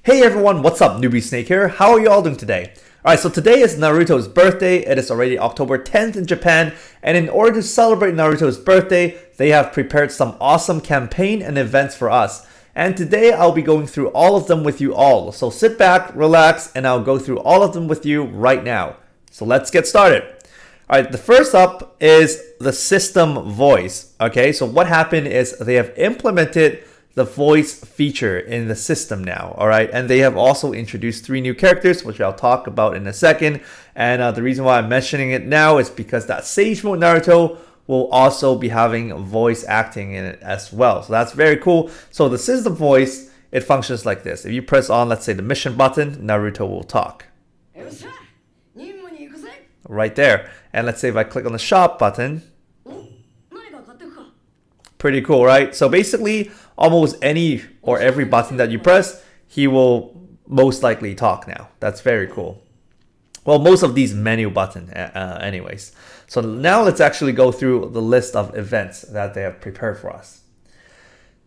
Hey everyone, what's up? Newbie Snake here. How are you all doing today? Alright, so today is Naruto's birthday. It is already October 10th in Japan, and in order to celebrate Naruto's birthday, they have prepared some awesome campaign and events for us. And today I'll be going through all of them with you all. So sit back, relax, and I'll go through all of them with you right now. So let's get started. Alright, the first up is the system voice. Okay, so what happened is they have implemented the voice feature in the system now, all right, and they have also introduced 3 new characters, which I'll talk about in a second. And the reason why I'm mentioning it now is because that Sage Mode Naruto will also be having voice acting in it as well, so that's very cool. So the system voice, it functions like this. If you press on, let's say, the mission button, Naruto will talk right there. And let's say if I click on the shop button, pretty cool, right? So basically, almost any or every button that you press, he will most likely talk now. That's very cool. Well, most of these menu buttons anyways. So now let's actually go through the list of events that they have prepared for us.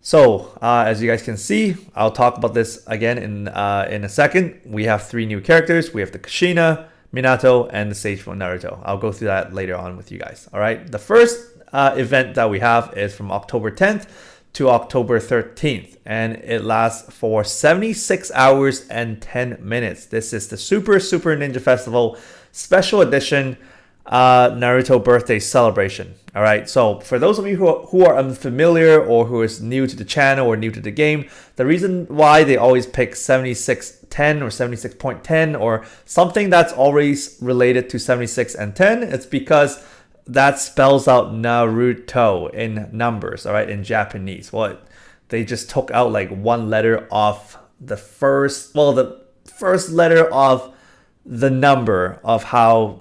So as you guys can see, I'll talk about this again in a second. We have 3 new characters. We have the Kushina, Minato, and the Sage Mode Naruto. I'll go through that later on with you guys. All right. The first event that we have is from October 10th to October 13th, and it lasts for 76 hours and 10 minutes. This is the Super Ninja Festival Special Edition Naruto birthday celebration. All right, so for those of you who are unfamiliar or who is new to the channel or new to the game, the reason why they always pick 7610 or 76.10 or something that's always related to 76 and 10, it's because that spells out Naruto in numbers, all right, in Japanese. Well, they just took out like one letter off the first letter of the number of how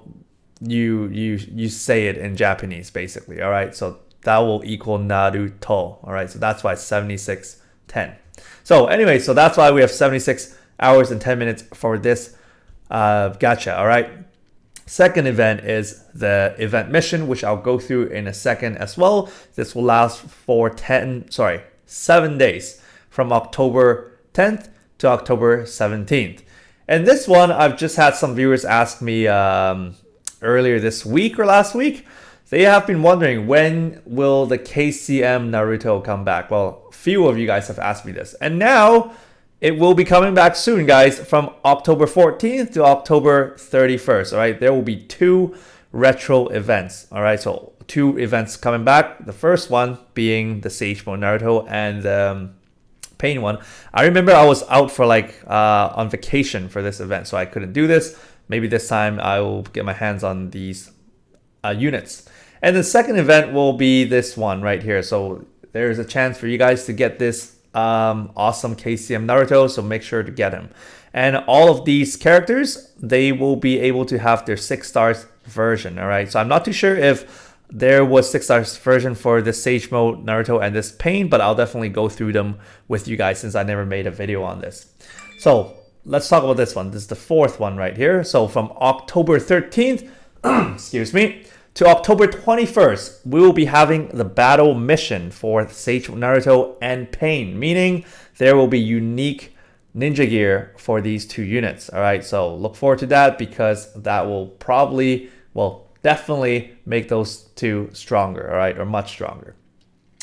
you say it in Japanese, basically, all right? So that will equal Naruto, all right? So that's why it's 7610. So anyway, so that's why we have 76 hours and 10 minutes for this gacha, all right? Second event is the event mission, which I'll go through in a second as well. This will last for 7 days from October 10th to October 17th. And this one, I've just had some viewers ask me earlier this week or last week. They have been wondering, when will the KCM Naruto come back? Well, few of you guys have asked me this. And now it will be coming back soon, guys, from October 14th to October 31st, all right? There will be 2 retro events, all right? So 2 events coming back. The first one being the Sage Mode Naruto and the Pain one. I remember I was out for on vacation for this event, so I couldn't do this. Maybe this time I will get my hands on these units. And the second event will be this one right here. So there's a chance for you guys to get this awesome KCM Naruto, so make sure to get him. And all of these characters, they will be able to have their 6 stars version, all right? So I'm not too sure if there was 6 stars version for the Sage Mode Naruto and this Pain, but I'll definitely go through them with you guys since I never made a video on this. So let's talk about this one. This is the 4th one right here. So from October 13th, excuse me, to October 21st, we will be having the battle mission for Sage Naruto and Pain, meaning there will be unique ninja gear for these 2 units. All right, so look forward to that because that will probably, well, definitely make those 2 stronger, all right, or much stronger.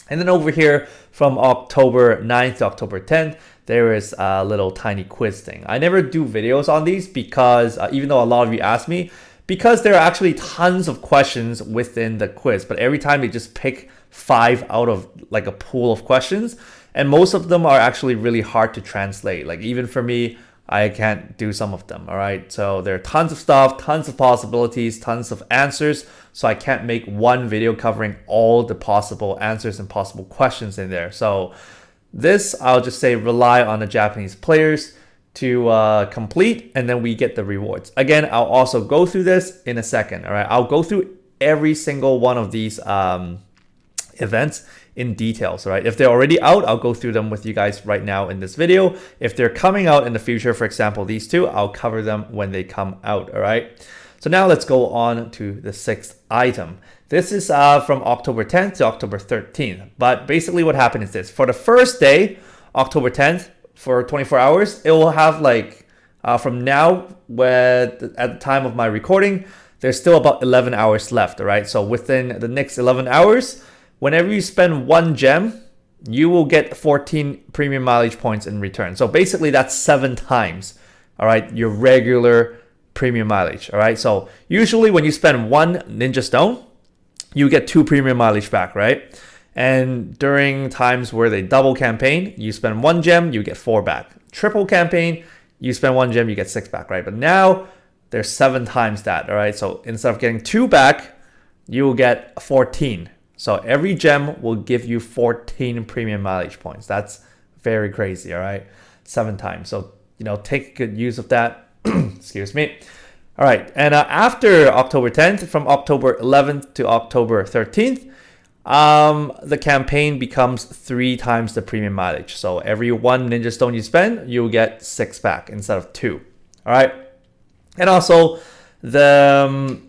And then over here from October 9th to October 10th, there is a little tiny quiz thing. I never do videos on these because even though a lot of you ask me, because there are actually tons of questions within the quiz, but every time they just pick 5 out of like a pool of questions, and most of them are actually really hard to translate. Like even for me, I can't do some of them, all right? So there are tons of stuff, tons of possibilities, tons of answers, so I can't make one video covering all the possible answers and possible questions in there. So this, I'll just say, rely on the Japanese players to complete, and then we get the rewards. Again, I'll also go through this in a second, all right? I'll go through every single one of these events in details, all right? If they're already out, I'll go through them with you guys right now in this video. If they're coming out in the future, for example, these 2, I'll cover them when they come out, all right? So now let's go on to the 6th item. This is from October 10th to October 13th. But basically what happened is this. For the first day, October 10th, for 24 hours, it will have like from now, where at the time of my recording, there's still about 11 hours left, all right? So within the next 11 hours, whenever you spend 1 gem, you will get 14 premium mileage points in return. So basically that's 7 times, all right, your regular premium mileage, all right? So usually when you spend 1 ninja stone, you get 2 premium mileage back, right? And during times where they double campaign, you spend 1 gem, you get 4 back. Triple campaign, you spend 1 gem, you get 6 back, right? But now there's 7 times that, all right? So instead of getting 2 back, you will get 14. So every gem will give you 14 premium mileage points. That's very crazy, all right? 7 times. So, you know, take good use of that. Excuse me. All right. And after October 10th, from October 11th to October 13th, the campaign becomes 3 times the premium mileage. So every 1 ninja stone you spend, you'll get 6 back instead of 2. All right. And also the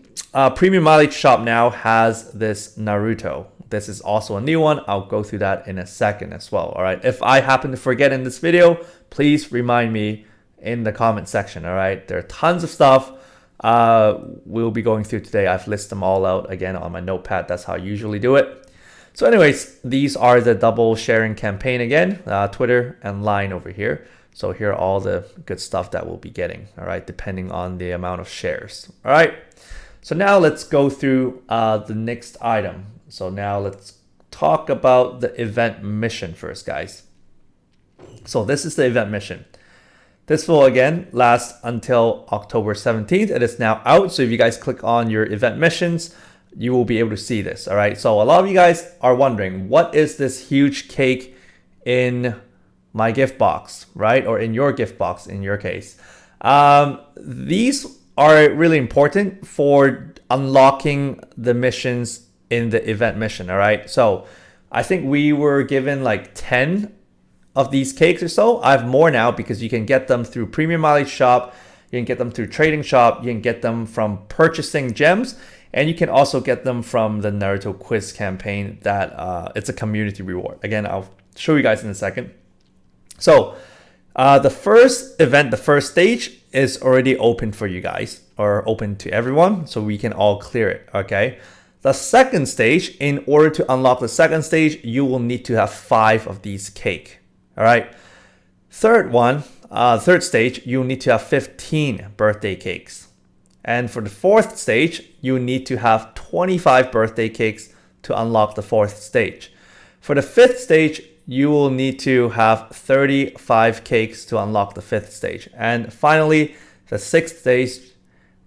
premium mileage shop now has this Naruto. This is also a new one. I'll go through that in a second as well. All right. If I happen to forget in this video, please remind me in the comment section. All right. There are tons of stuff we'll be going through today. I've listed them all out again on my notepad. That's how I usually do it. So anyways, these are the double sharing campaign again, Twitter and Line over here. So here are all the good stuff that we'll be getting, all right, depending on the amount of shares. All right. So now let's go through the next item. So now let's talk about the event mission first, guys. So this is the event mission. This will again last until October 17th. It is now out. So if you guys click on your event missions, you will be able to see this. All right. So a lot of you guys are wondering, what is this huge cake in my gift box, right? Or in your gift box in your case. These are really important for unlocking the missions in the event mission. All right. So I think we were given like 10 of these cakes or so. I have more now because you can get them through Premium Mileage Shop. You can get them through Trading Shop. You can get them from purchasing gems. And you can also get them from the Naruto quiz campaign that it's a community reward. Again, I'll show you guys in a second. So the first event, the first stage is already open for you guys, or open to everyone. So we can all clear it, okay? The second stage, in order to unlock the second stage, you will need to have 5 of these cake, all right? Third stage, you'll need to have 15 birthday cakes. And for the fourth stage, you need to have 25 birthday cakes to unlock the fourth stage. For the fifth stage, you will need to have 35 cakes to unlock the fifth stage. And finally, the sixth stage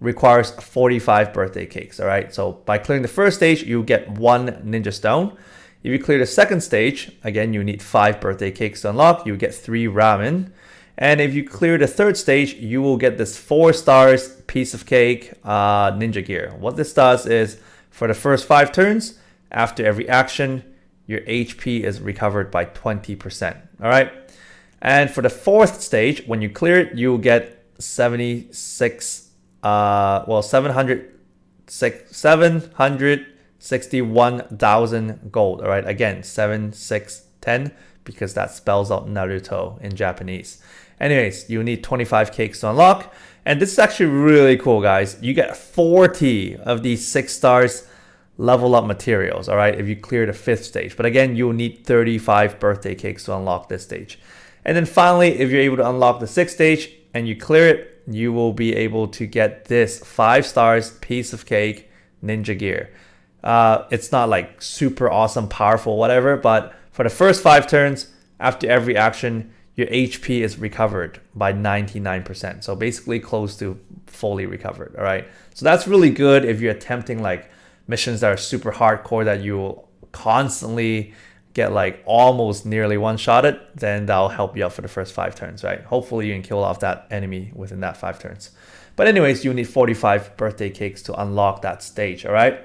requires 45 birthday cakes, all right? So by clearing the first stage, you get 1 ninja stone. If you clear the second stage, again, you need 5 birthday cakes to unlock. You get 3 ramen. And if you clear the third stage, you will get this 4 stars piece of cake ninja gear. What this does is, for the first 5 turns, after every action, your HP is recovered by 20%. All right. And for the fourth stage, when you clear it, you'll get 761,000 gold. All right. Again, 7610, because that spells out Naruto in Japanese. Anyways, you need 25 cakes to unlock. And this is actually really cool, guys. You get 40 of these 6 stars level up materials, all right, if you clear the fifth stage. But again, you'll need 35 birthday cakes to unlock this stage. And then finally, if you're able to unlock the sixth stage and you clear it, you will be able to get this 5 stars piece of cake ninja gear. It's not like super awesome, powerful, whatever, but for the first 5 turns, after every action, your HP is recovered by 99%. So basically close to fully recovered, all right? So that's really good if you're attempting like missions that are super hardcore that you will constantly get like almost nearly one-shotted, then that'll help you out for the first 5 turns, right? Hopefully you can kill off that enemy within that 5 turns. But anyways, you need 45 birthday cakes to unlock that stage, all right?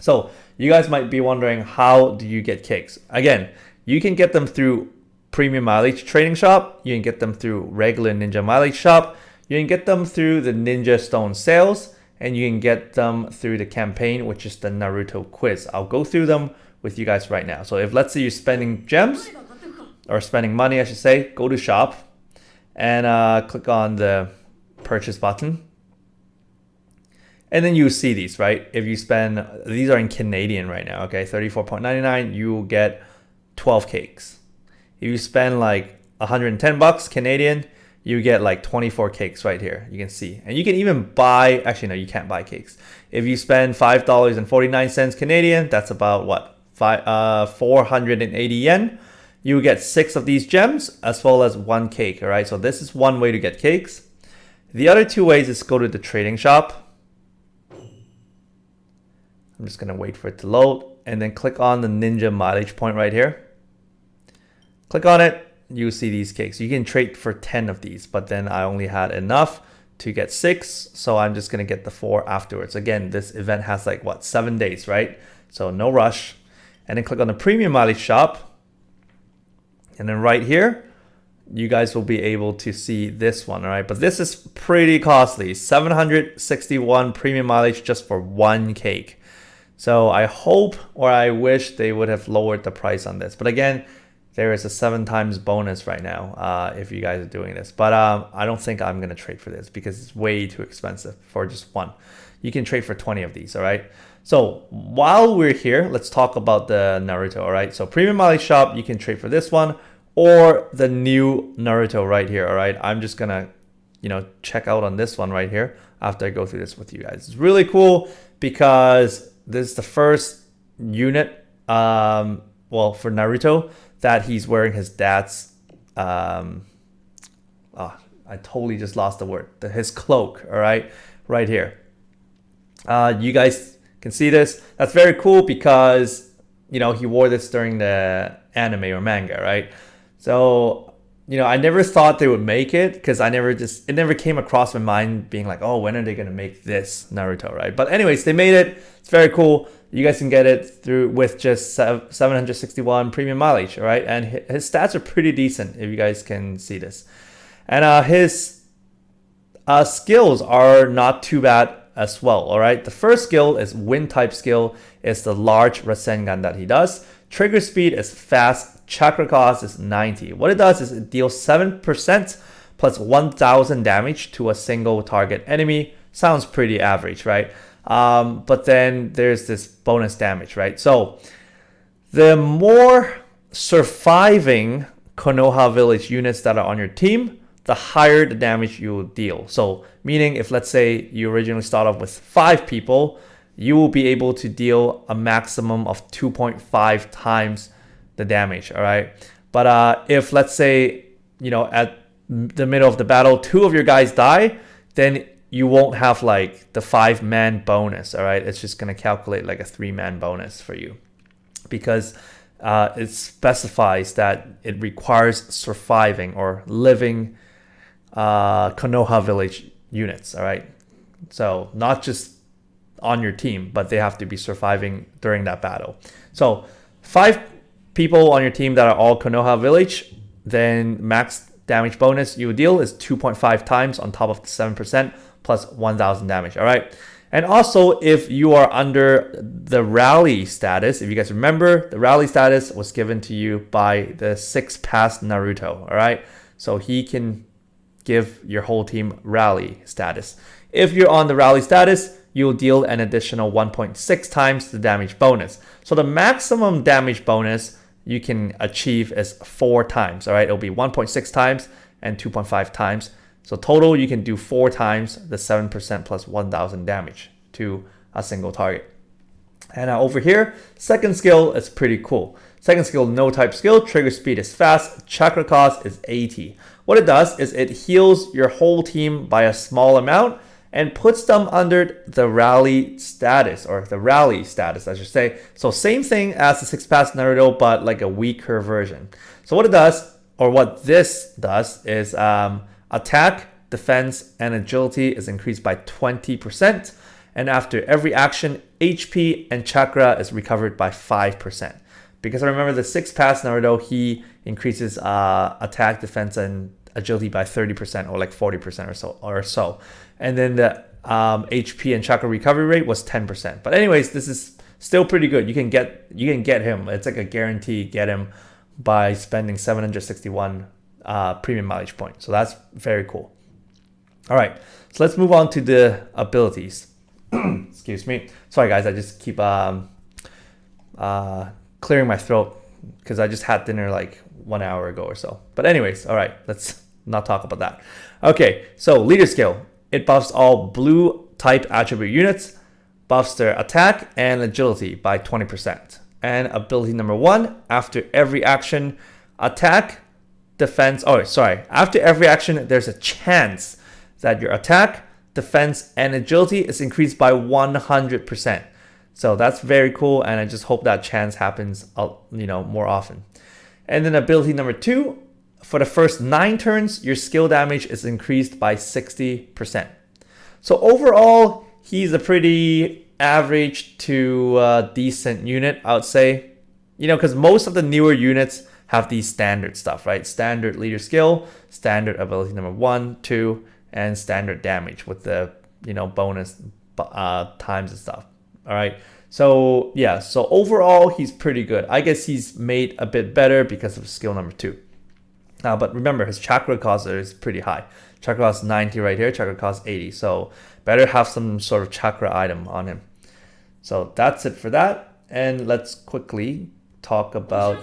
So you guys might be wondering, how do you get cakes? Again, you can get them through Premium Mileage Trading Shop. You can get them through regular Ninja Mileage Shop. You can get them through the Ninja Stone sales. And you can get them through the campaign, which is the Naruto quiz. I'll go through them with you guys right now. So if, let's say, you're spending gems, or spending money, I should say, go to shop and click on the purchase button. And then you see these, right? If you spend, these are in Canadian right now, okay? 34.99, you will get 12 cakes. If you spend like 110 bucks Canadian, you get like 24 cakes right here. You can see. And you can even buy, actually no, you can't buy cakes. If you spend $5.49 Canadian, that's about what? 480 yen. You get 6 of these gems as well as 1 cake, all right? So this is one way to get cakes. The other 2 ways is go to the trading shop. I'm just gonna wait for it to load and then click on the ninja mileage point right here. Click on it, you see these cakes. You can trade for 10 of these, but then I only had enough to get 6, so I'm just gonna get the 4 afterwards. Again, this event has like what, 7 days, right? So no rush. And then click on the premium mileage shop. And then right here, you guys will be able to see this one, all right? But this is pretty costly, 761 premium mileage just for 1 cake. So I hope, or I wish they would have lowered the price on this. But again, there is a 7 times bonus right now if you guys are doing this. But I don't think I'm gonna trade for this because it's way too expensive for just 1. You can trade for 20 of these, all right? So while we're here, let's talk about the Naruto, all right? So premium mileage shop, you can trade for this one or the new Naruto right here, all right? I'm just gonna, check out on this one right here after I go through this with you guys. It's really cool because this is the first unit, for Naruto that he's wearing his dad's, I totally just lost the word, his cloak, all right, right here. You guys can see this. That's very cool because, he wore this during the anime or manga, right? So, I never thought they would make it because it never came across my mind being like, oh, when are they going to make this Naruto, right? But anyways, they made it. It's very cool. You guys can get it through with just 761 premium mileage, all right? And his stats are pretty decent if you guys can see this. And his skills are not too bad as well, all right? The first skill is wind type skill. It's the large Rasengan that he does. Trigger speed is fast. Chakra cost is 90. What it does is it deals 7% plus 1000 damage to a single target enemy. Sounds pretty average, right? But then there's this bonus damage, right? So the more surviving Konoha village units that are on your team, the higher the damage you will deal. So meaning if let's say you originally start off with 5 people, you will be able to deal a maximum of 2.5 times the damage, all right? But if let's say, at the middle of the battle, 2 of your guys die, then you won't have like the 5-man bonus, all right? It's just gonna calculate like a 3-man bonus for you because it specifies that it requires surviving or living Konoha village units, all right? So not just on your team, but they have to be surviving during that battle. So 5 people on your team that are all Konoha village, then max damage bonus you deal is 2.5 times on top of the 7% plus 1000 damage, all right? And also if you are under the rally status, if you guys remember, the rally status was given to you by the 6 past Naruto, all right? So he can give your whole team rally status. If you're on the rally status, you'll deal an additional 1.6 times the damage bonus. So the maximum damage bonus you can achieve is 4 times, all right? It'll be 1.6 times and 2.5 times. So total, you can do 4 times the 7% plus 1000 damage to a single target. And over here, second skill is pretty cool. Second skill, no type skill, trigger speed is fast, chakra cost is 80. What it does is it heals your whole team by a small amount and puts them under the rally status, or the rally status, I should say. So same thing as the 6 past Naruto, but like a weaker version. So what it does, or what this does, is attack, defense, and agility is increased by 20%. And after every action, HP and chakra is recovered by 5%. Because I remember the 6 past Naruto, he increases attack, defense, and agility by 30% or like 40% or so. And then the HP and chakra recovery rate was 10%. But anyways, this is still pretty good. You can get him. It's like a guarantee, get him by spending 761 premium mileage points. So that's very cool. All right, so let's move on to the abilities. Excuse me. Sorry guys, I just keep clearing my throat because I just had dinner like 1 hour ago or so. But anyways, all right, let's not talk about that. Okay, so leader skill. It buffs all blue type attribute units, buffs their attack and agility by 20%. And ability number 1, after every action, attack, defense, after every action, there's a chance that your attack, defense, and agility is increased by 100%. So that's very cool, and I just hope that chance happens, more often. And then ability number 2, for the first 9 turns, your skill damage is increased by 60%. So overall, he's a pretty average to decent unit, I would say. Because most of the newer units have these standard stuff, right? Standard leader skill, standard ability number 1, 2, and standard damage with the, bonus times and stuff. All right. So yeah, so overall, he's pretty good. I guess he's made a bit better because of skill number 2. But remember, his chakra cost is pretty high. Chakra cost 90 right here, chakra cost 80. So better have some sort of chakra item on him. So that's it for that. And let's quickly talk about...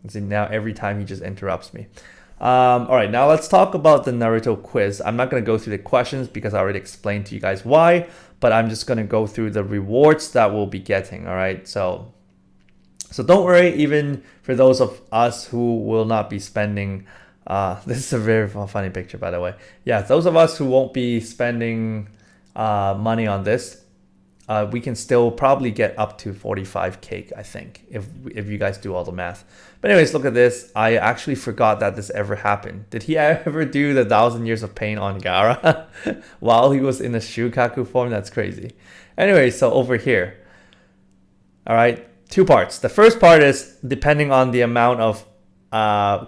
See, now every time he just interrupts me. All right, now let's talk about the Naruto quiz. I'm not going to go through the questions because I already explained to you guys why, but I'm just going to go through the rewards that we'll be getting. All right, so don't worry, even for those of us who will not be spending, this is a very funny picture, by the way. Yeah, those of us who won't be spending money on this, we can still probably get up to 45k, I think, if you guys do all the math. But anyways, look at this. I actually forgot that this ever happened. Did he ever do the 1,000 Years of Pain on Gaara while he was in the Shukaku form? That's crazy. Anyway, so over here, all right, 2 parts. The first part is depending on the amount of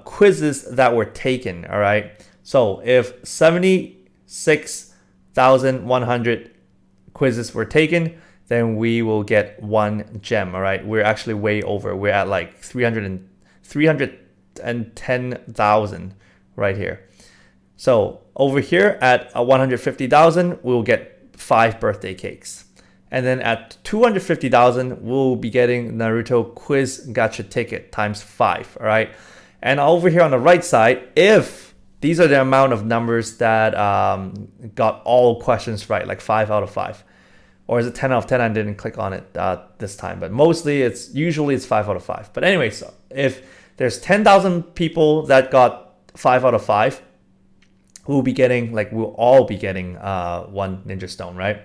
quizzes that were taken, all right? So if 76,100 quizzes were taken, then we will get 1 gem, all right? We're actually way over. We're at like 310,000 right here. So over here at 150,000, we'll get 5 birthday cakes. And then at 250,000, we'll be getting Naruto quiz gacha ticket times 5, all right? And over here on the right side, if these are the amount of numbers that got all questions right, like 5 out of 5. Or is it 10 out of 10? I didn't click on it this time, but mostly usually it's 5 out of 5. But anyway, so if there's 10,000 people that got 5 out of 5, we'll all be getting 1 Ninja Stone, right?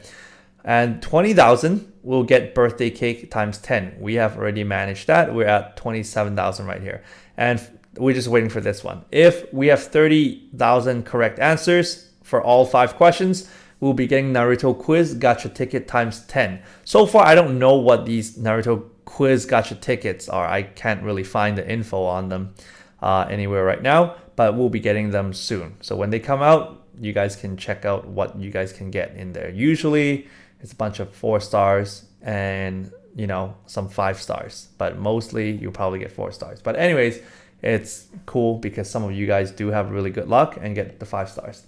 And 20,000 will get birthday cake times 10. We have already managed that. We're at 27,000 right here. And we're just waiting for this one. If we have 30,000 correct answers for all 5 questions, we'll be getting Naruto quiz gacha ticket times 10. So far, I don't know what these Naruto quiz gacha tickets are. I can't really find the info on them anywhere right now, but we'll be getting them soon. So when they come out, you guys can check out what you guys can get in there. Usually, it's a bunch of 4 stars and, some 5 stars, but mostly you'll probably get 4 stars. But anyways, it's cool because some of you guys do have really good luck and get the 5 stars.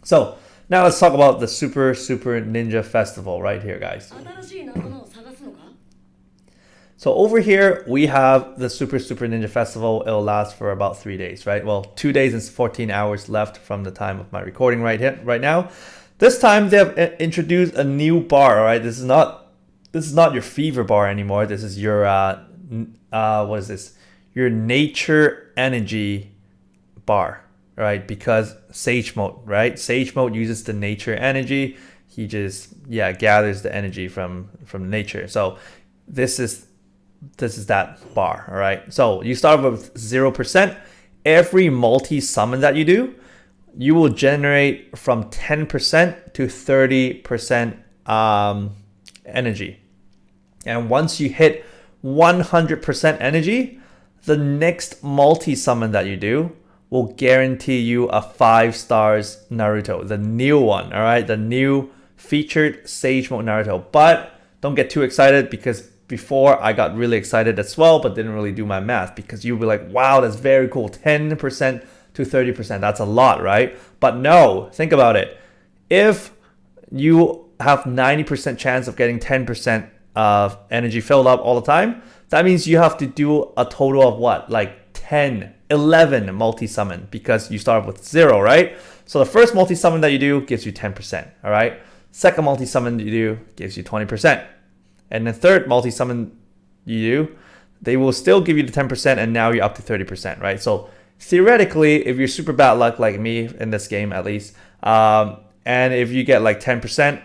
So now let's talk about the Super Ninja Festival right here, guys. So over here, we have the Super Ninja Festival. It'll last for about 3 days, right? Well, 2 days and 14 hours left from the time of my recording right now. This time they have introduced a new bar, all right? This is not your fever bar anymore. This is your what is this? Your nature energy bar, right? Because Sage Mode, right? Sage Mode uses the nature energy. He just gathers the energy from nature. So this is that bar, all right? So you start with 0%. Every multi-summon that you do, you will generate from 10% to 30% energy. And once you hit 100% energy, the next multi-summon that you do will guarantee you a 5 stars Naruto, the new one, all right? The new featured Sage Mode Naruto. But don't get too excited because before I got really excited as well, but didn't really do my math, because you'll be like, wow, that's very cool. 10% to 30%, that's a lot, right? But no, think about it. If you have 90% chance of getting 10% of energy filled up all the time, that means you have to do a total of what? Like 10, 11 multi-summon, because you start with 0, right? So the first multi-summon that you do gives you 10%, all right? Second multi-summon you do gives you 20%. And the third multi-summon you do, they will still give you the 10%, and now you're up to 30%, right? So theoretically, if you're super bad luck like me in this game at least, and if you get like 10%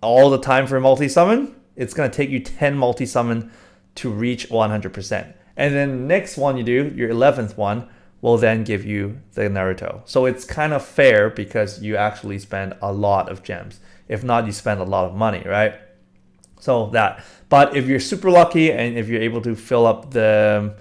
all the time for a multi-summon, it's going to take you 10 multi-summon to reach 100%. And then the next one you do, your 11th one, will then give you the Naruto. So it's kind of fair because you actually spend a lot of gems. If not, you spend a lot of money, right? So that. But if you're super lucky and if you're able to fill up the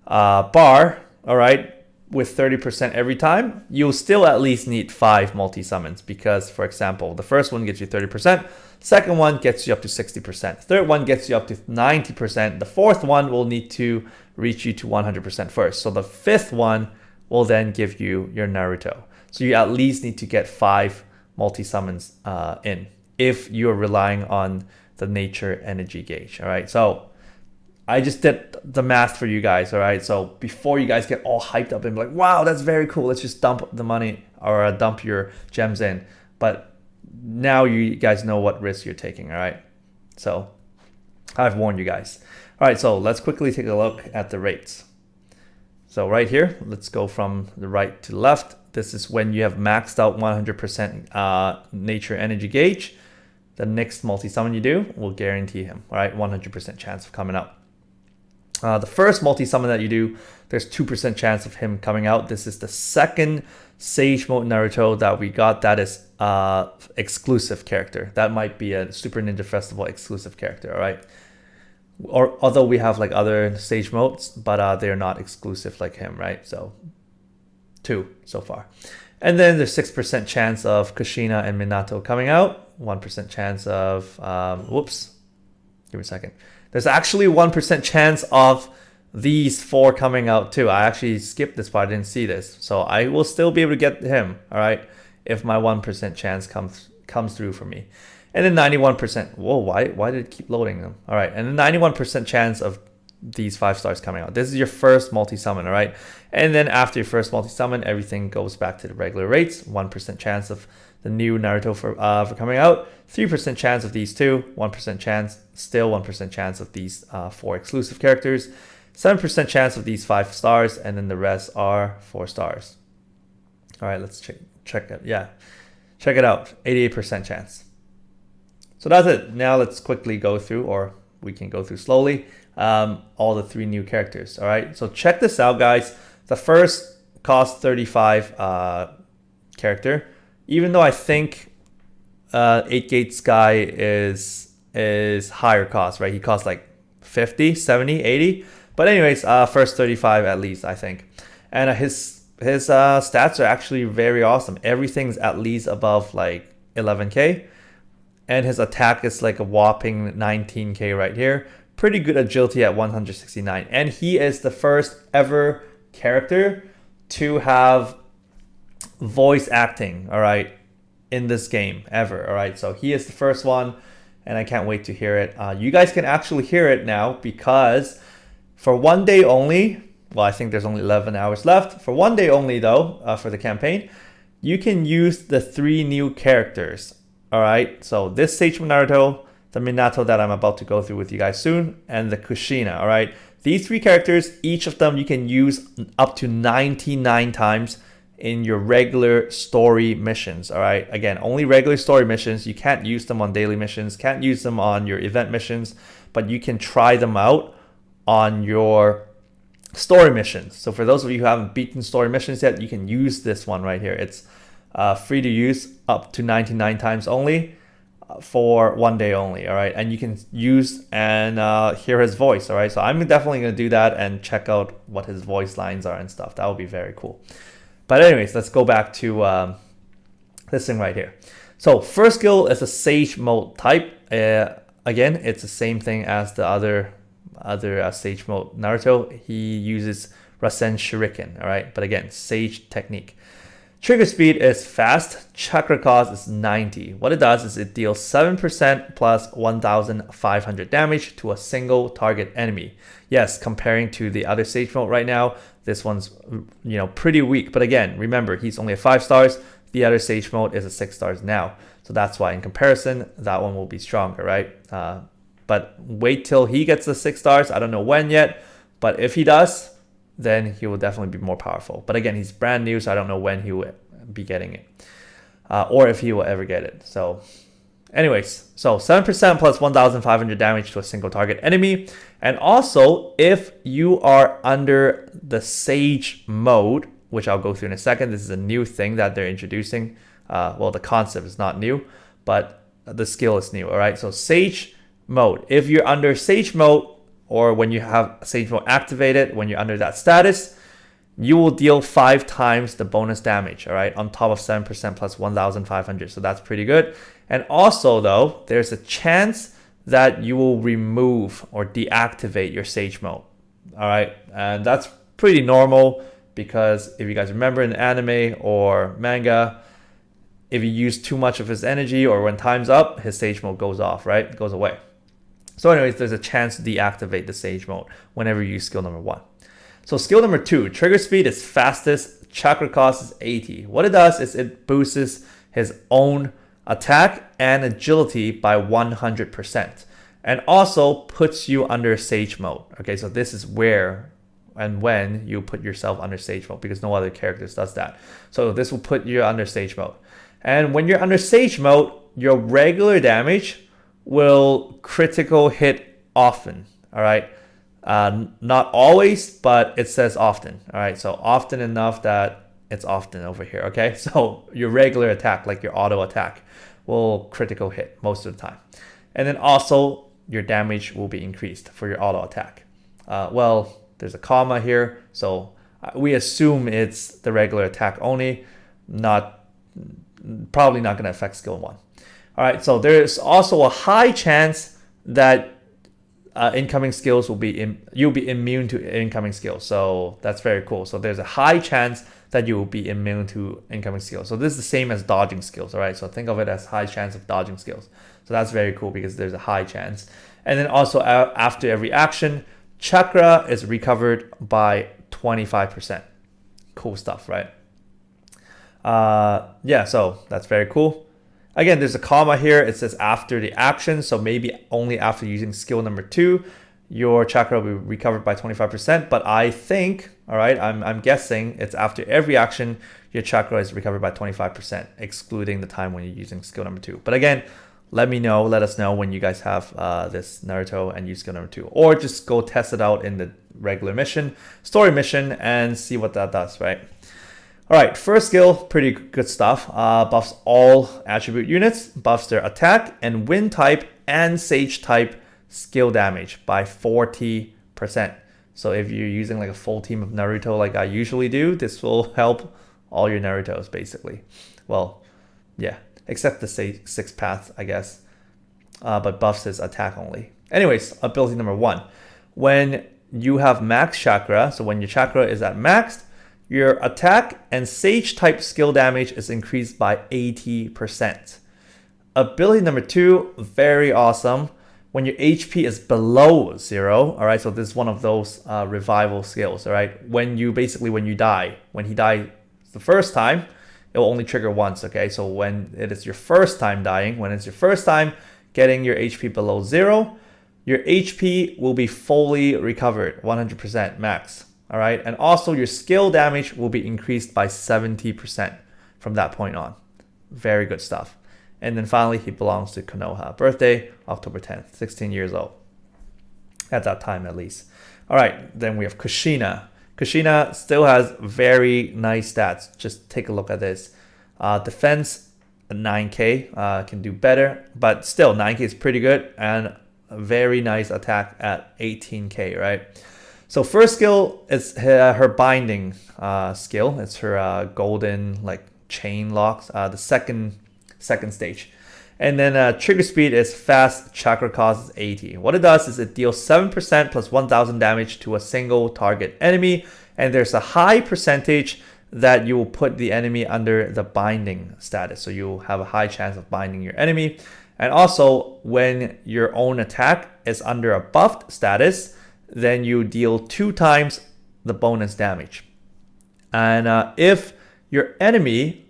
bar, all right, with 30% every time, you'll still at least need 5 multi-summons, because, for example, the first one gets you 30%, second one gets you up to 60%, third one gets you up to 90%, the fourth one will need to reach you to 100% first. So the fifth one will then give you your Naruto. So you at least need to get 5 multi-summons in, if you're relying on the nature energy gauge, all right? So I just did the math for you guys, all right? So before you guys get all hyped up and be like, wow, that's very cool, let's just dump the money or dump your gems in. But now you guys know what risk you're taking, all right? So I've warned you guys. All right, so let's quickly take a look at the rates. So right here, let's go from the right to the left. This is when you have maxed out 100% nature energy gauge. The next multi-summon you do will guarantee him, all right? 100% chance of coming out. The first multi-summon that you do, there's 2% chance of him coming out. This is the second Sage Mode Naruto that we got. That is exclusive character. That might be a Super Ninja Festival exclusive character, all right? Or although we have like other Sage modes, but they're not exclusive like him, right? So 2 so far. And then there's 6% chance of Kushina and Minato coming out. 1% chance of, whoops, give me a second. There's actually 1% chance of these 4 coming out too. I actually skipped this part, I didn't see this. So I will still be able to get him, all right, if my 1% chance comes through for me. And then 91%, whoa, why did it keep loading them? All right, and then 91% chance of these 5 stars coming out. This is your first multi-summon, all right? And then after your first multi-summon, everything goes back to the regular rates. 1% chance of the new Naruto for coming out, 3% chance of these 2, 1% chance, still 1% chance of these 4 exclusive characters, 7% chance of these 5 stars, and then the rest are 4 stars. All right, let's check it. Yeah, check it out, 88% chance. So that's it. Now let's quickly go through, or we can go through slowly, all the 3 new characters. All right, so check this out, guys. The first cost 35 character. Even though I think 8 Gates guy is higher cost, right? He costs like 50, 70, 80. But anyways, first 35 at least, I think. And his stats are actually very awesome. Everything's at least above like 11k. And his attack is like a whopping 19k right here. Pretty good agility at 169. And he is the first ever character to have voice acting, all right, in this game ever, all right? So he is the first one, and I can't wait to hear it. You guys can actually hear it now, because for one day only, well, I think there's only 11 hours left. For one day only, though, for the campaign, you can use the 3 new characters, all right? So this Sage Mode Naruto, the Minato that I'm about to go through with you guys soon, and the Kushina, all right? These 3 characters, each of them you can use up to 99 times in your regular story missions, all right? Again, only regular story missions. You can't use them on daily missions, can't use them on your event missions, but you can try them out on your story missions. So for those of you who haven't beaten story missions yet, you can use this one right here. It's free to use up to 99 times only for one day only, all right? And you can use and hear his voice, all right? So I'm definitely gonna do that and check out what his voice lines are and stuff. That would be very cool. But anyways, let's go back to this thing right here. So first skill is a Sage Mode type. again, it's the same thing as the other Sage Mode Naruto. He uses Rasen Shuriken, all right? But again, Sage technique. Trigger speed is fast. Chakra cost is 90. What it does is it deals 7% plus 1,500 damage to a single target enemy. Yes, comparing to the other Sage Mode right now, this one's pretty weak. But again, remember, he's only at 5 stars. The other Sage Mode is at 6 stars now. So that's why in comparison, that one will be stronger, right? But wait till he gets the 6 stars. I don't know when yet, but if he does, then he will definitely be more powerful. But again, he's brand new, so I don't know when he will be getting it, or if he will ever get it. So anyways, so 7% plus 1,500 damage to a single target enemy. And also, if you are under the Sage mode, which I'll go through in a second, this is a new thing that they're introducing. Well, the concept is not new, but the skill is new, all right? So Sage mode, if you're under Sage mode, or when you have Sage Mode activated, when you're under that status, you will deal 5 times the bonus damage, all right, on top of 7% plus 1,500. So that's pretty good. And also, though, there's a chance that you will remove or deactivate your Sage Mode, all right? And that's pretty normal because if you guys remember in anime or manga, if you use too much of his energy or when time's up, his Sage Mode goes off, right? It goes away. So anyways, there's a chance to deactivate the Sage Mode whenever you use skill number 1. So skill number 2, trigger speed is fastest, chakra cost is 80. What it does is it boosts his own attack and agility by 100%. And also puts you under Sage Mode. Okay, so this is where and when you put yourself under Sage Mode because no other characters does that. So this will put you under Sage Mode. And when you're under Sage Mode, your regular damage will critical hit often, all right? Not always, but it says often, all right? So often enough that it's often over here, okay? So your regular attack, like your auto attack, will critical hit most of the time. And then also your damage will be increased for your auto attack. Well, there's a comma here, so we assume it's the regular attack only, probably not gonna affect skill 1. All right, so there's also a high chance that incoming skills you'll be immune to incoming skills. So that's very cool. So there's a high chance that you will be immune to incoming skills. So this is the same as dodging skills, all right? So think of it as high chance of dodging skills. So that's very cool because there's a high chance. And then also after every action, chakra is recovered by 25%. Cool stuff, right? Yeah, so that's very cool. Again, there's a comma here. It says after the action. So maybe only after using skill number 2, your chakra will be recovered by 25%. But I think, all right, I'm guessing it's after every action, your chakra is recovered by 25%, excluding the time when you're using skill number 2. But again, let us know when you guys have this Naruto and use skill number 2. Or just go test it out in the regular mission, story mission, and see what that does, right? All right, first skill, pretty good stuff. Buffs all attribute units, buffs their attack and wind type and sage type skill damage by 40%. So if you're using like a full team of Naruto like I usually do, this will help all your Narutos basically. Well, yeah, except the 6th path, I guess. But buffs his attack only. Anyways, ability number 1. When you have max chakra, so when your chakra is at max, your attack and sage type skill damage is increased by 80%. Ability number 2, very awesome. When your HP is below 0, all right, so this is one of those revival skills, all right? When you die, when he died the first time, it will only trigger once, okay? So when it is your first time dying, when it's your first time getting your HP below 0, your HP will be fully recovered, 100% max. All right, and also your skill damage will be increased by 70% from that point on. Very good stuff. And then finally, he belongs to Konoha. Birthday, October 10th, 16 years old. At that time, at least. All right, then we have Kushina. Kushina still has very nice stats. Just take a look at this. Defense, 9k, can do better. But still, 9k is pretty good. And a very nice attack at 18k, right? So first skill is her binding It's her golden like chain locks. The second stage, And then trigger speed is fast, chakra cost is 80. What it does is it deals 7% plus 1000 damage to a single target enemy. And there's a high percentage that you will put the enemy under the binding status. So you'll have a high chance of binding your enemy. And also, when your own attack is under a buffed status, then you deal 2 times the bonus damage. And if your enemy,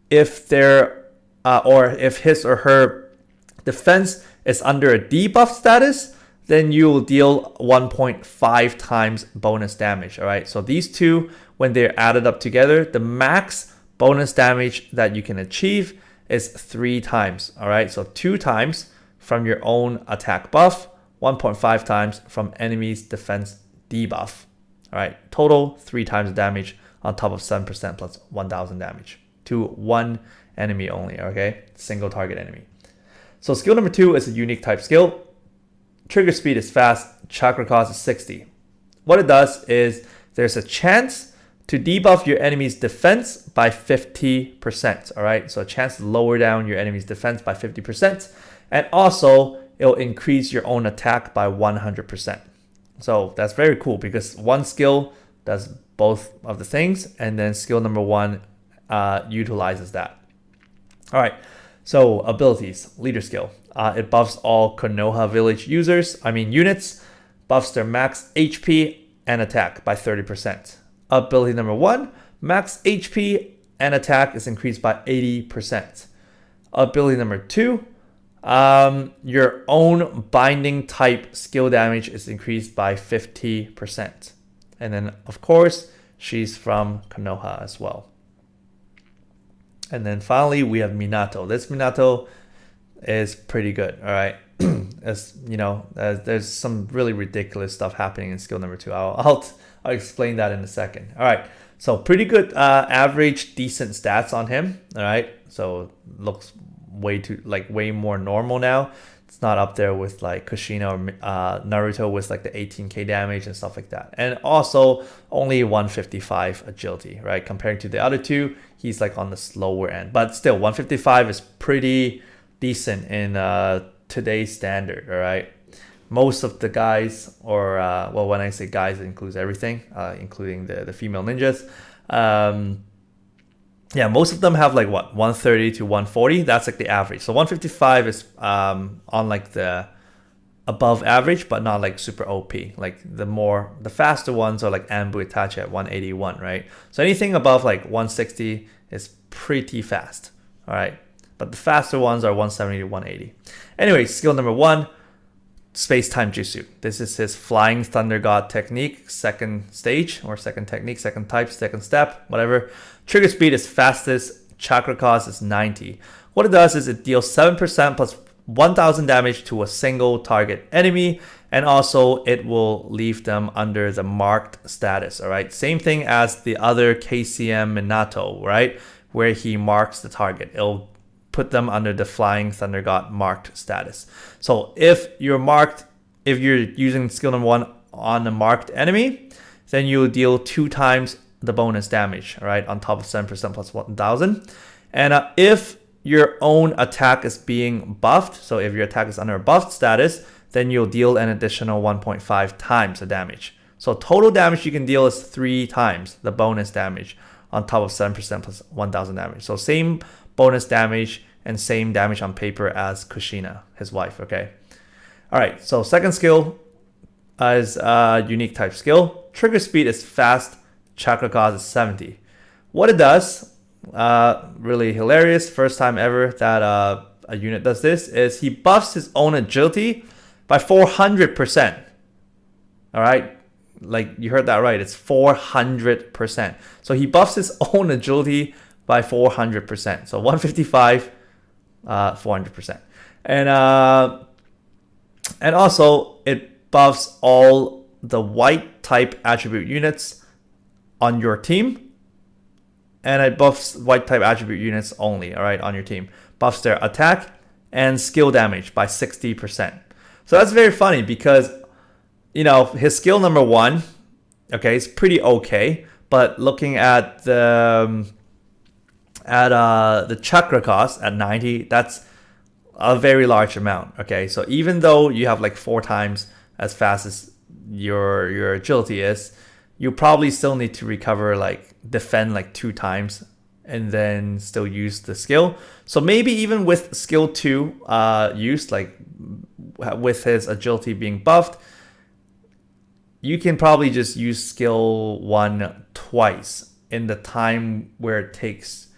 if they're or if his or her defense is under a debuff status, then you will deal 1.5 times bonus damage. All right. So these two, when they're added up together, the max bonus damage that you can achieve is 3 times. All right. So 2 times from your own attack buff, 1.5 times from enemy's defense debuff. All right. Total 3 times damage on top of 7% plus 1000 damage to one enemy only. Okay. Single target enemy. So skill number 2 is a unique type skill. Trigger speed is fast, chakra cost is 60. What it does is there's a chance to debuff your enemy's defense by 50%. All right, so a chance to lower down your enemy's defense by 50%. And also, it'll increase your own attack by 100%. So that's very cool because one skill does both of the things, and then skill number 1 utilizes that. All right, so abilities, leader skill. It buffs all Konoha village units, buffs their max HP and attack by 30%. Ability number 1, max HP and attack is increased by 80%. Ability number 2, your own binding type skill damage is increased by 50%. And then, of course, she's from Konoha as well. And then finally, we have Minato. This Minato is pretty good. All right. As you know, there's some really ridiculous stuff happening in skill number 2. I'll explain that in a second. All right. So pretty good average, decent stats on him. All right. So looks way more normal now. It's not up there with like Kushina or Naruto with like the 18k damage and stuff like that. And also only 155 agility, right? Comparing to the other two, he's like on the slower end. But still, 155 is pretty decent in today's standard. All right, most of the guys, or well, when I say guys, it includes everything, including the female ninjas. Yeah, most of them have like what, 130 to 140. That's like the average. So 155 is on like the above average, but not like super OP. Like the faster ones are like Anbu Itachi at 181, right? So anything above like 160 is pretty fast. All right. But the faster ones are 170 to 180. Anyway, skill number 1, space-time jutsu. This is his flying thunder god technique, second stage, or second technique, second type, second step, whatever. Trigger speed is fastest, chakra cost is 90. What it does is it deals 7% plus 1000 damage to a single target enemy, and also it will leave them under the marked status. All right, same thing as the other KCM Minato, right, where he marks the target. It'll put them under the flying thunder god marked status. So if you're using skill number 1 on a marked enemy, then you'll deal 2 times the bonus damage, all right, on top of 7% plus 1000. And if your own attack is being buffed, so if your attack is under a buffed status, then you'll deal an additional 1.5 times the damage. So total damage you can deal is 3 times the bonus damage on top of 7% plus 1000 damage. So same bonus damage and same damage on paper as Kushina, his wife, okay? All right, so second skill is a unique type skill. Trigger speed is fast, chakra cost is 70. What it does, really hilarious, first time ever that a unit does this, is he buffs his own agility by 400%. All right, like you heard that right, it's 400%. So he buffs his own agility by 400%. So 155, 400%. And also it buffs all the white type attribute units on your team. And it buffs white type attribute units only, all right, on your team. Buffs their attack and skill damage by 60%. So that's very funny because, you know, his skill number 1, okay, is pretty okay. But looking at the chakra cost at 90, that's a very large amount. Okay, so even though you have like 4 times as fast as your agility is, you probably still need to recover, like defend like 2 times and then still use the skill. So maybe even with skill 2 used, like with his agility being buffed, you can probably just use skill 1 twice in the time where it takes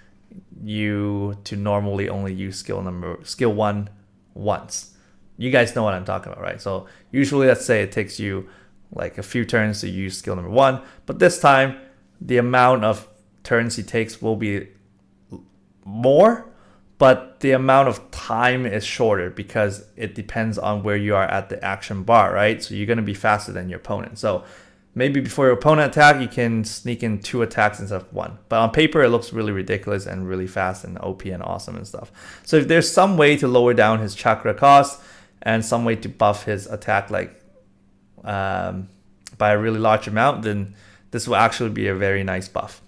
you to normally only use skill 1 once. You guys know what I'm talking about, right? So usually, let's say it takes you like a few turns to use skill number 1, but this time the amount of turns he takes will be more, but the amount of time is shorter because it depends on where you are at the action bar, right? So you're going to be faster than your opponent. So maybe before your opponent attack, you can sneak in 2 attacks instead of 1. But on paper, it looks really ridiculous and really fast and OP and awesome and stuff. So if there's some way to lower down his chakra cost and some way to buff his attack like by a really large amount, then this will actually be a very nice buff.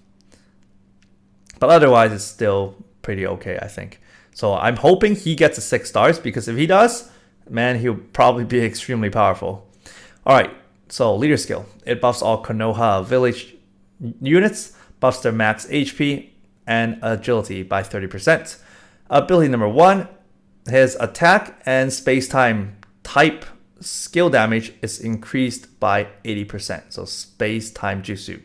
But otherwise, it's still pretty okay, I think. So I'm hoping he gets a 6 stars, because if he does, man, he'll probably be extremely powerful. All right, so leader skill. It buffs all Konoha village units, buffs their max HP and agility by 30%. Ability number 1, his attack and space-time type skill damage is increased by 80%. So space-time jutsu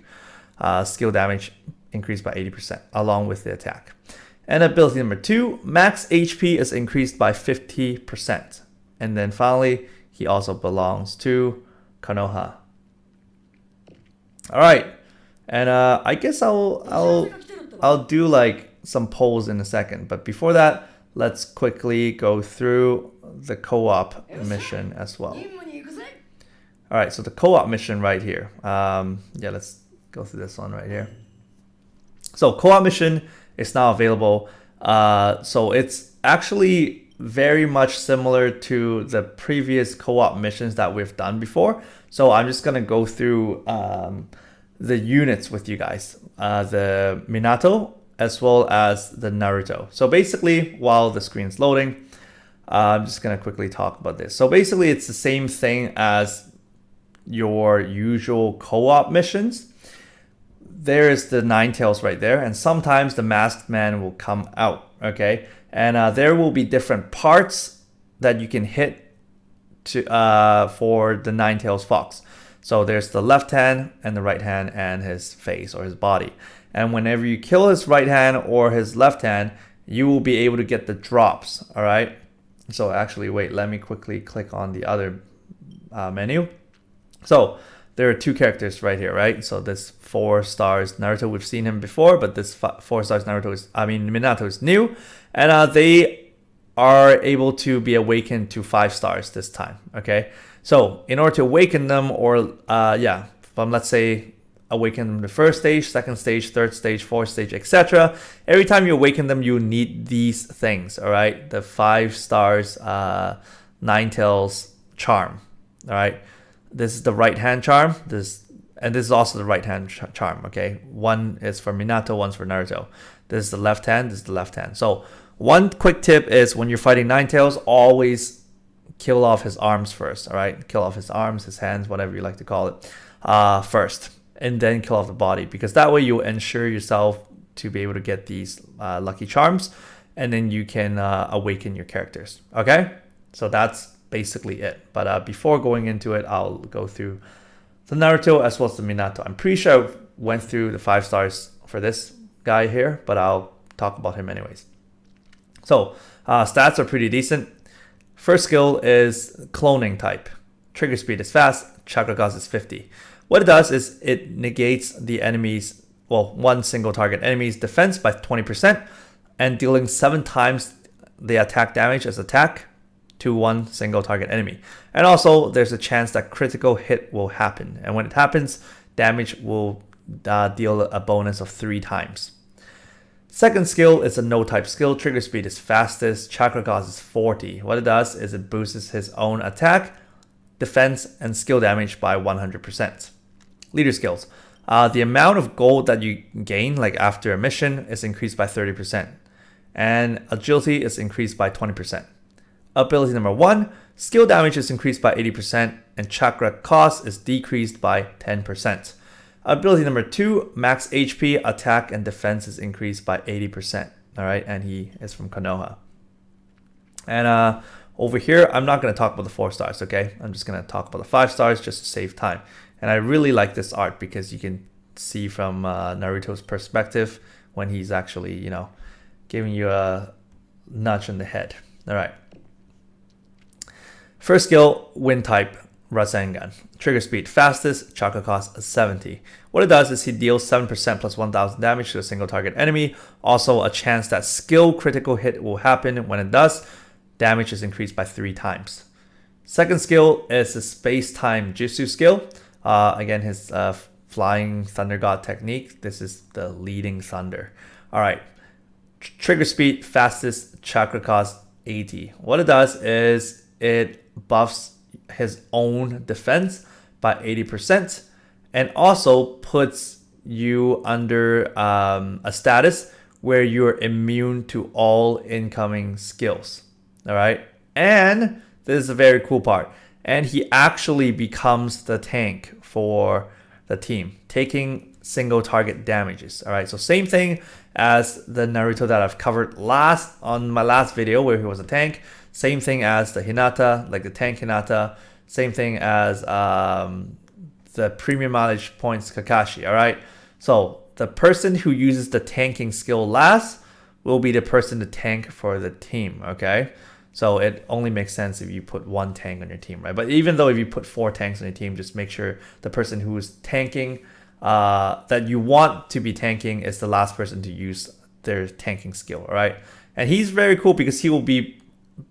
skill damage increased by 80% along with the attack. And ability number 2, max HP is increased by 50%. And then finally, he also belongs to Konoha. All right, and I guess I'll do like some polls in a second. But before that, let's quickly go through the co-op mission as well. All right, so the co-op mission right here. Yeah, let's go through this one right here. So co-op mission is now available. So it's actually very much similar to the previous co-op missions that we've done before. So I'm just gonna go through the units with you guys, the Minato as well as the Naruto. So basically, while the screen's loading, I'm just gonna quickly talk about this. So basically, it's the same thing as your usual co-op missions. There is the Nine Tails right there, and sometimes the Masked Man will come out, okay? And there will be different parts that you can hit to for the Nine Tails Fox. So there's the left hand and the right hand and his face or his body. And whenever you kill his right hand or his left hand, you will be able to get the drops, all right? So actually, wait, let me quickly click on the other menu. So there are 2 characters right here, right? So this 4 stars Naruto, we've seen him before, but this 4 stars Naruto Minato is new. And they are able to be awakened to 5 stars this time, okay? So in order to awaken them, or from let's say awaken them the first stage, second stage, third stage, fourth stage, etc. Every time you awaken them, you need these things, all right? The 5 stars Nine Tails charm, all right? This is the right hand charm. This is also the right hand charm. Okay, one is for Minato, one's for Naruto. This is the left hand. This is the left hand. So one quick tip is when you're fighting Nine Tails, always kill off his arms first. All right, kill off his arms, his hands, whatever you like to call it, first, and then kill off the body, because that way you'll ensure yourself to be able to get these lucky charms, and then you can awaken your characters. Okay, so that's basically it. But before going into it, I'll go through the Naruto as well as the Minato. I'm pretty sure I went through the 5 stars for this guy here, but I'll talk about him anyways. So stats are pretty decent. First skill is cloning type. Trigger speed is fast, chakra cost is 50. What it does is it negates the enemy's, one single target enemy's defense by 20% and dealing 7 times the attack damage as attack to 1 single target enemy. And also there's a chance that critical hit will happen, and when it happens, damage will deal a bonus of 3 times. Second skill is a no type skill. Trigger speed is fastest, chakra cost is 40. What it does is it boosts his own attack, defense, and skill damage by 100%. Leader skills. The amount of gold that you gain like after a mission is increased by 30%, and agility is increased by 20%. Ability number 1, skill damage is increased by 80% and chakra cost is decreased by 10%. Ability number 2, max HP, attack, and defense is increased by 80%. All right, and he is from Konoha. And over here, I'm not going to talk about the 4 stars, okay? I'm just going to talk about the 5 stars just to save time. And I really like this art because you can see from Naruto's perspective when he's actually, you know, giving you a nudge in the head. All right. First skill, wind type, Rasengan. Trigger speed fastest, chakra cost 70. What it does is he deals 7% plus 1000 damage to a single target enemy. Also a chance that skill critical hit will happen. When it does, damage is increased by 3 times. Second skill is the space-time jutsu skill. Again, his flying thunder god technique. This is the leading thunder. All right. Trigger speed fastest, chakra cost 80. What it does is it buffs his own defense by 80% and also puts you under a status where you're immune to all incoming skills. All right. And this is a very cool part. And he actually becomes the tank for the team, taking single target damages. All right. So same thing as the Naruto that I've covered on my last video where he was a tank. Same thing as the Hinata, like the tank Hinata. Same thing as the premium mileage points Kakashi. All right. So the person who uses the tanking skill last will be the person to tank for the team. Okay. So it only makes sense if you put 1 tank on your team, right? But even though if you put 4 tanks on your team, just make sure the person who is tanking, that you want to be tanking, is the last person to use their tanking skill, all right? And he's very cool because he will be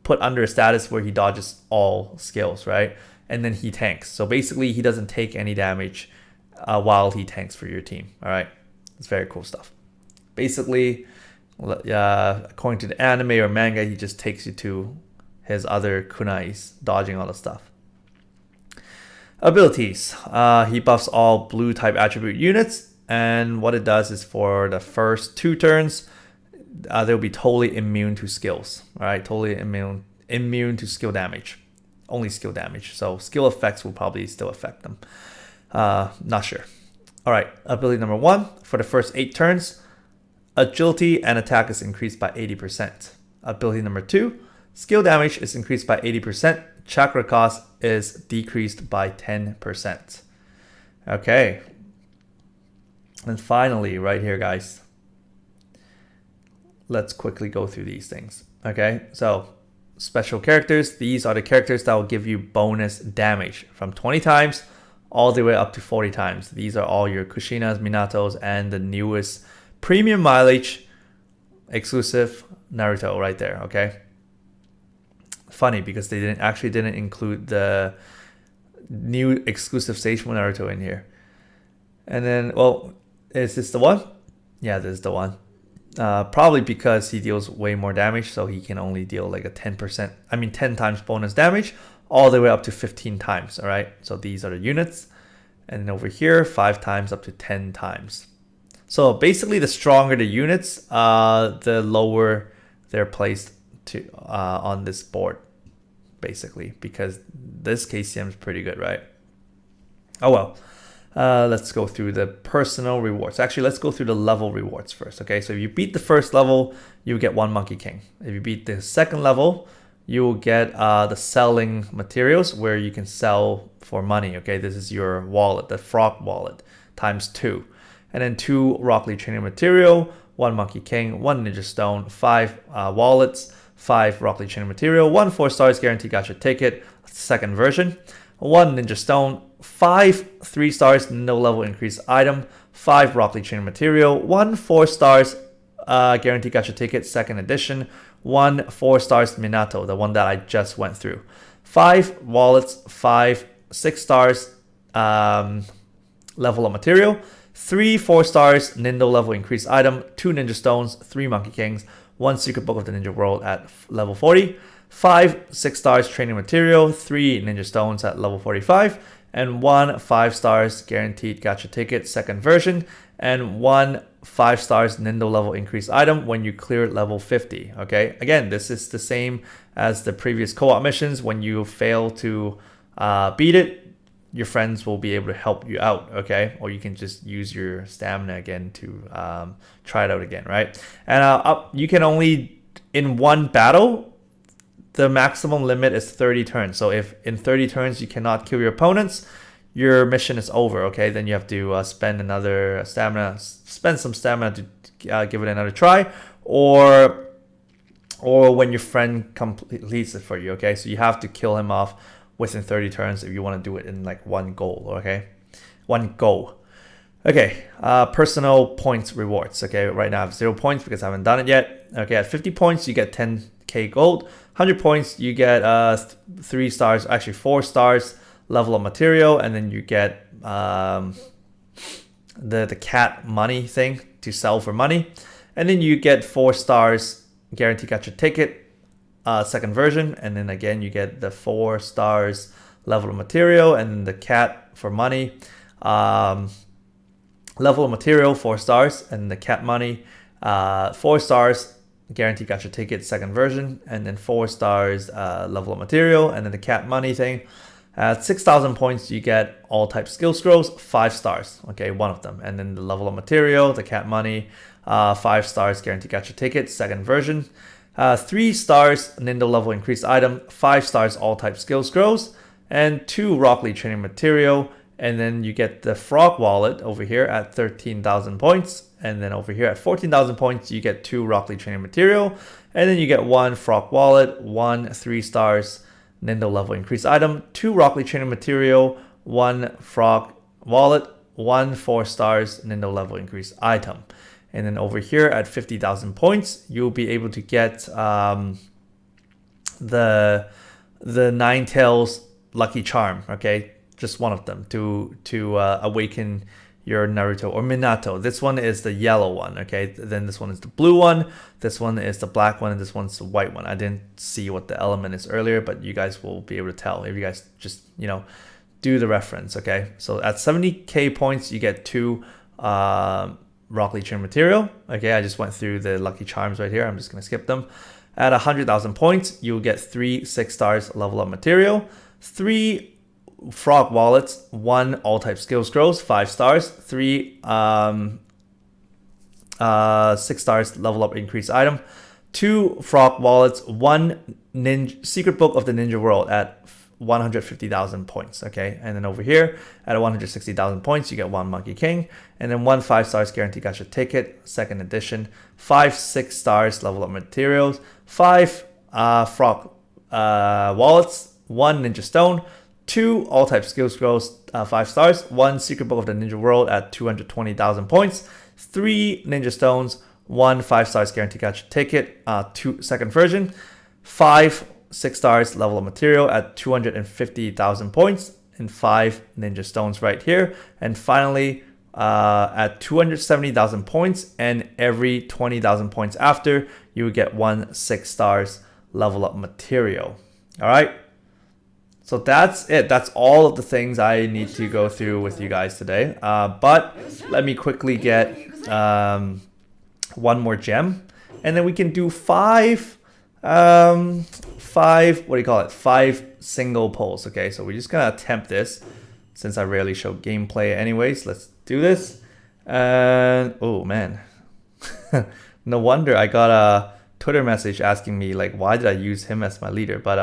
put under a status where he dodges all skills, right? And then he tanks. So basically, he doesn't take any damage while he tanks for your team, all right? It's very cool stuff. Basically, according to the anime or manga, he just takes you to his other kunais, dodging all the stuff. Abilities. He buffs all blue type attribute units, and what it does is for the first 2 turns, they'll be totally immune to skills. All right, totally immune to skill damage. Only skill damage. So skill effects will probably still affect them. Not sure. All right, ability number 1. For the first 8 turns, agility and attack is increased by 80%. Ability number 2, skill damage is increased by 80%. Chakra cost is decreased by 10%. Okay. And finally, right here, guys, let's quickly go through these things. Okay, so special characters. These are the characters that will give you bonus damage from 20 times all the way up to 40 times. These are all your Kushinas, Minatos, and the newest premium mileage exclusive Naruto right there, okay? Funny because they didn't include the new exclusive Sage Mode Naruto in here. And then, well, is this the one? Yeah, this is the one. Probably because he deals way more damage, so he can only deal like a 10 times bonus damage all the way up to 15 times, all right? So these are the units. And then over here, 5 times up to 10 times. So basically, the stronger the units, the lower they're placed to on this board, basically, because this KCM is pretty good, right? Oh well. Let's go through the personal rewards. Actually, let's go through the level rewards first. Okay, so if you beat the first level, you get 1 Monkey King. If you beat the second level, you will get the selling materials where you can sell for money. Okay, this is your wallet, the frog wallet, times 2. And then 2 Rock Lee training material, 1 Monkey King, 1 Ninja Stone, 5 wallets, 5 Rock Lee training material, 1 4 stars guaranteed gacha ticket, second version, 1 Ninja Stone, 5 3 stars no level increase item, 5 Rock Lee training material, 1 4 stars guaranteed gacha ticket, second edition, 1 4 stars Minato, the one that I just went through, 5 wallets, 5 6 stars level of material, 3 4 stars Nindo level increase item, 2 Ninja Stones, 3 Monkey Kings, 1 Secret Book of the Ninja World at level 40, 5 6 stars training material, 3 Ninja Stones at level 45, and 1 5 stars guaranteed gacha ticket second version. and 1 5 stars Nindo level increase item when you clear level 50. Okay, again, this is the same as the previous co-op missions. When you fail to beat it, your friends will be able to help you out, okay? Or you can just use your stamina again to try it out again, right? And you can only, in one battle, the maximum limit is 30 turns. So if in 30 turns you cannot kill your opponents, your mission is over, okay? Then you have to spend some stamina to give it another try, or when your friend completes it for you, okay? So you have to kill him off within 30 turns if you want to do it in like one goal, okay? One go. Okay, personal points rewards, okay? Right now I have 0 points because I haven't done it yet. Okay, at 50 points, you get 10k gold. 100 points, you get 3 stars, actually 4 stars level of material, and then you get the cat money thing to sell for money. And then you get 4 stars guarantee gacha ticket, second version, and then again you get the 4 stars level of material, and then the cat for money, level of material 4 stars, and the cat money 4 stars guarantee gacha ticket, second version, and then 4 stars level of material, and then the cat money thing. At 6,000 points you get all type skill scrolls, 5 stars, okay, one of them, and then the level of material, the cat money, 5 stars guarantee gacha ticket, second version. 3 stars Nindo level increased item, 5 stars all type skill scrolls, and 2 Rock Lee training material. And then you get the frog wallet over here at 13,000 points, and then over here at 14,000 points you get 2 Rock Lee training material, and then you get 1 frog wallet, 1 3 stars Nindo level increased item, 2 Rock Lee training material, 1 frog wallet, 1 4 stars Nindo level increased item. And then over here at 50,000 points, you'll be able to get the Nine Tails Lucky Charm, okay? Just one of them to awaken your Naruto or Minato. This one is the yellow one, okay? Then this one is the blue one. This one is the black one, and this one's the white one. I didn't see what the element is earlier, but you guys will be able to tell if you guys just, do the reference, okay? So at 70k points, you get 2 Rock Lee Chain material. Okay, I just went through the lucky charms right here. I'm just gonna skip them. At 100,000 points, you'll get 3 6 stars level up material, 3 frog wallets, 1 all type skill scrolls, 5 stars, 3 6 stars level up increase item, 2 frog wallets, 1 secret book of the ninja world at 150,000 points, okay? And then over here at 160,000 points you get 1 Monkey King, and then 1 5 stars guarantee gacha ticket, second edition, 5 6 stars level up materials, 5 frog wallets, 1 ninja stone, 2 all type skill scrolls, 5 stars, 1 secret book of the ninja world at 220,000 points, 3 ninja stones, 1 5 stars guarantee gacha ticket, 2 second version, 5 6 stars level of material at 250,000 points, and 5 ninja stones right here. And finally, at 270,000 points and every 20,000 points after, you would get 1 6 stars level up material. All right. So that's it. That's all of the things I need to go through with you guys today. But let me quickly get one more gem, and then we can do 5 single pulls. Okay, so we're just gonna attempt this since I rarely show gameplay anyways. Let's do this. And oh man, no wonder I got a Twitter message asking me like, why did I use him as my leader? But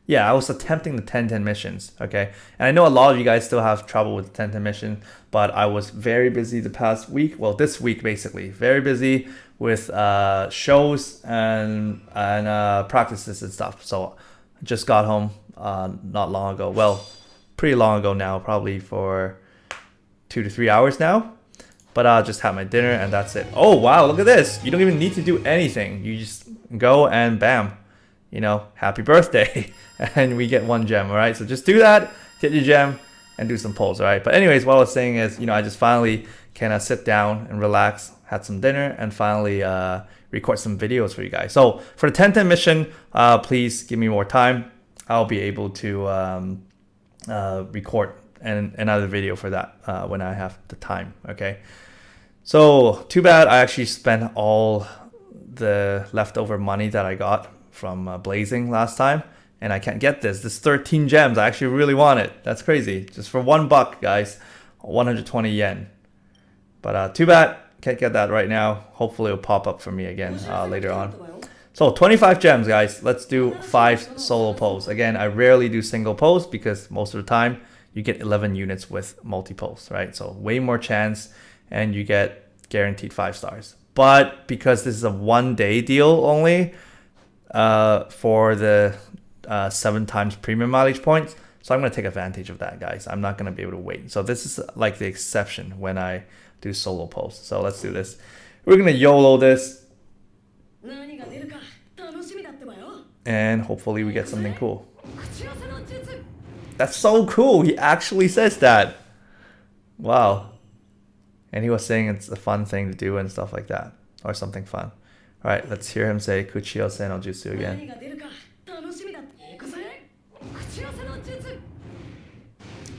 yeah, I was attempting the 10-10 missions, okay? And I know a lot of you guys still have trouble with the 10-10 mission, but I was very busy the past week. Well, this week basically, very busy with shows and practices and stuff. So I just got home not long ago. Well, pretty long ago now, probably for 2 to 3 hours now. But I just had my dinner and that's it. Oh wow, look at this. You don't even need to do anything. You just go and bam, happy birthday. And we get 1 gem, all right? So just do that, get your gem, and do some pulls, all right? But anyways, what I was saying is, I just finally can sit down and relax, had some dinner, and finally record some videos for you guys. So for the 10-10 mission, please give me more time. I'll be able to record another video for that when I have the time, okay? So too bad I actually spent all the leftover money that I got from blazing last time, and I can't get this. This 13 gems, I actually really want it. That's crazy. Just for $1, guys, 120 yen. But too bad, can't get that right now. Hopefully it'll pop up for me again later on. So 25 gems, guys. Let's do 5 solo pulls. Again, I rarely do single pulls because most of the time you get 11 units with multi pulls, right? So way more chance, and you get guaranteed 5 stars. But because this is a 1-day deal only for the 7 times premium mileage points, so I'm going to take advantage of that, guys. I'm not going to be able to wait. So this is like the exception when I do solo posts. So let's do this. We're going to YOLO this. And hopefully we get something cool. That's so cool. He actually says that. Wow. And he was saying it's a fun thing to do and stuff like that. Or something fun. Alright, let's hear him say Kuchiyose no Jutsu again.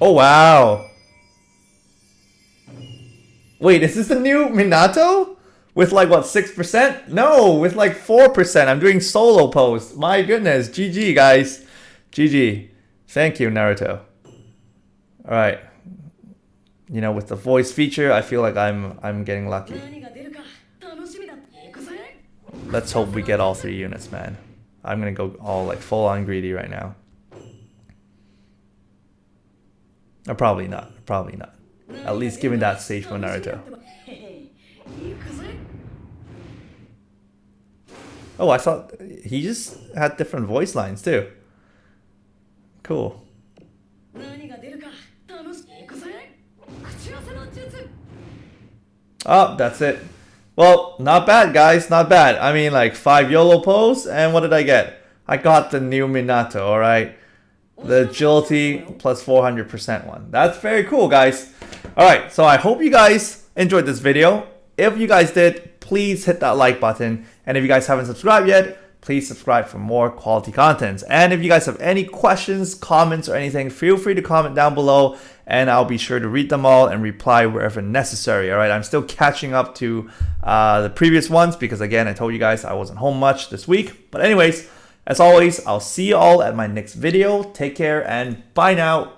Oh wow. Wait, is this the new Minato? With like what, 6%? No, with like 4%. I'm doing solo posts. My goodness. GG, guys. GG. Thank you, Naruto. Alright. You know, with the voice feature, I feel like I'm getting lucky. Let's hope we get all 3 units, man. I'm gonna go all like full on greedy right now. Or probably not. Probably not. At least give me that Sage Mode Naruto. Oh, I thought he just had different voice lines too. Cool. Oh, that's it. Well, not bad, guys. Not bad. I mean, like 5 YOLO pulls, and what did I get? I got the new Minato, alright? The agility plus 400% one. That's very cool, guys. Alright, so I hope you guys enjoyed this video. If you guys did, please hit that like button. And if you guys haven't subscribed yet, please subscribe for more quality content. And if you guys have any questions, comments, or anything, feel free to comment down below, and I'll be sure to read them all and reply wherever necessary. All right, I'm still catching up to the previous ones because, again, I told you guys I wasn't home much this week. But anyways, as always, I'll see you all at my next video. Take care and bye now.